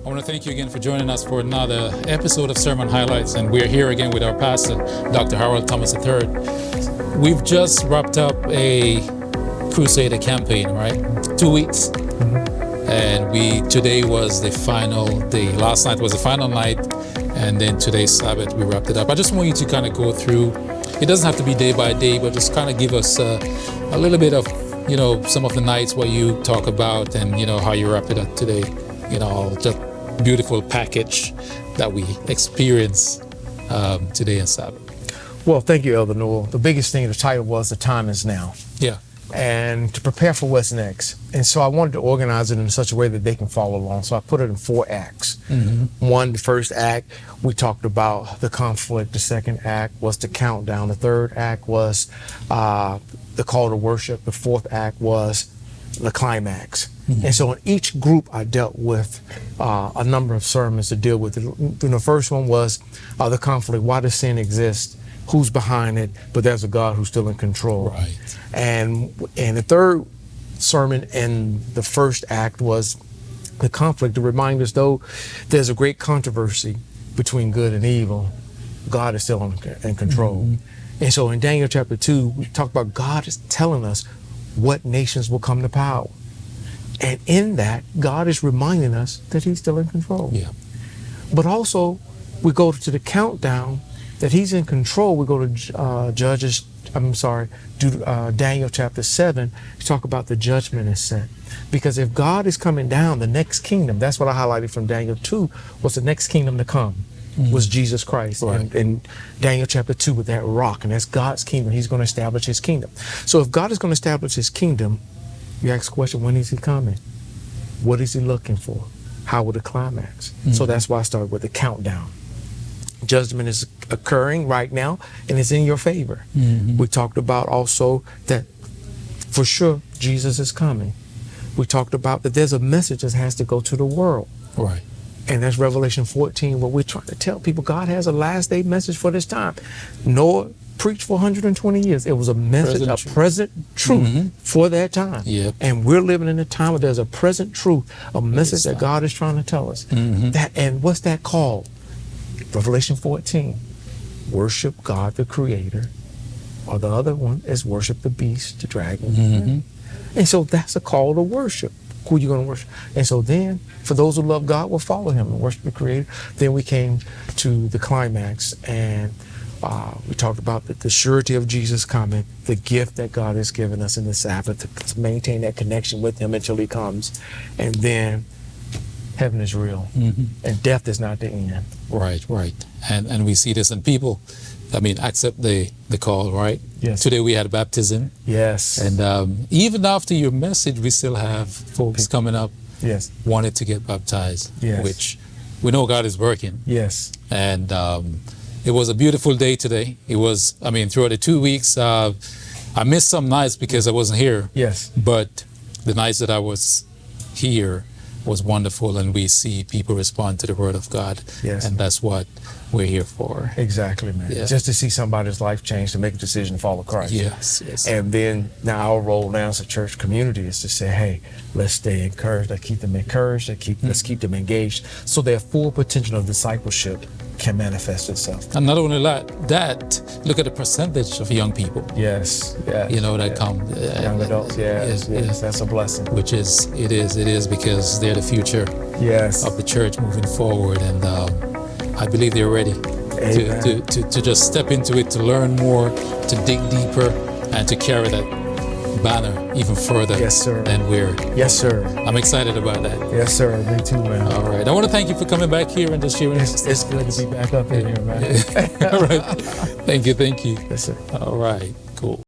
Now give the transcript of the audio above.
I want to thank you again for joining us for another episode of Sermon Highlights, and we're here again with our pastor, Dr. Harold Thomas III. We've just wrapped up a Crusader campaign, right? 2 weeks. And today was the final day. Last night was the final night, and then today's Sabbath, we wrapped it up. I just want you to kind of go through, it doesn't have to be day by day, but just kind of give us a little bit of, some of the nights what you talk about and, how you wrap it up today. Just beautiful package that we experience today in Sabbath. Well, thank you, Elder Newell. The biggest thing, the title was The Time Is Now. Yeah. And to prepare for what's next. And so I wanted to organize it in such a way that they can follow along. So I put it in 4 acts. One, the first act, we talked about the conflict. The second act was the countdown. The third act was the call to worship. The fourth act was the climax. And so in each group, I dealt with a number of sermons to deal with it. The first one was the conflict. Why does sin exist? Who's behind it? But there's a God who's still in control. Right. And the third sermon in the first act was the conflict, to remind us, though there's a great controversy between good and evil, God is still in control. And so in Daniel chapter 2, we talk about God is telling us what nations will come to power. And in that, God is reminding us that he's still in control. Yeah. But also, we go to the countdown that he's in control. We go to Daniel chapter 7, to talk about the judgment is set. Because if God is coming down, the next kingdom, that's what I highlighted from Daniel 2, was the next kingdom to come, was Jesus Christ. Right. And in Daniel chapter 2, with that rock, and that's God's kingdom, he's going to establish his kingdom. So if God is going to establish his kingdom, you ask the question, when is he coming? What is he looking for? How will the climax? So that's why I started with the countdown. Judgment is occurring right now, and it's in your favor. We talked about also that for sure Jesus is coming. We talked about that there's a message that has to go to the world. Right. And that's Revelation 14, where we're trying to tell people God has a last day message for this time. Noah preached for 120 years. It was a message, present truth for that time. Yep. And we're living in a time where there's a present truth, a message that God is trying to tell us. And what's that called? Revelation 14, worship God the Creator, or the other one is worship the beast, the dragon. And so that's a call to worship. Who are you going to worship? And so then, for those who love God, will follow him and worship the Creator. Then we came to the climax, and we talked about the surety of Jesus coming, the gift that God has given us in the Sabbath to maintain that connection with him until he comes. And then heaven is real, and death is not the end. Right. And we see this in people, accept the call, right? Yes. Today we had baptism. Yes. And even after your message, we still have folks coming up wanted to get baptized, which we know God is working. Yes. And it was a beautiful day today. It was, throughout the 2 weeks, I missed some nights because I wasn't here. Yes. But the nights that I was here was wonderful, and we see people respond to the word of God. Yes. And that's what we're here for. Exactly, man. Yeah. Just to see somebody's life change, to make a decision to follow Christ. Yes. And then now our role now as a church community is to say, hey, let's stay encouraged, let's keep them encouraged, let's keep them engaged, so their full potential of discipleship can manifest itself. And not only that, look at the percentage of young people. Yes. That come. Young adults. Yes. That's a blessing. Which it is because they're the future of the church moving forward, and I believe they're ready to just step into it, to learn more, to dig deeper, and to carry that banner even further. Yes, sir. Than we're. Yes, sir. I'm excited about that. Yes, sir. Me too, man. All right. I want to thank you for coming back here and just sharing. It's good to be back up in here, man. All right. Thank you. Yes, sir. All right. Cool.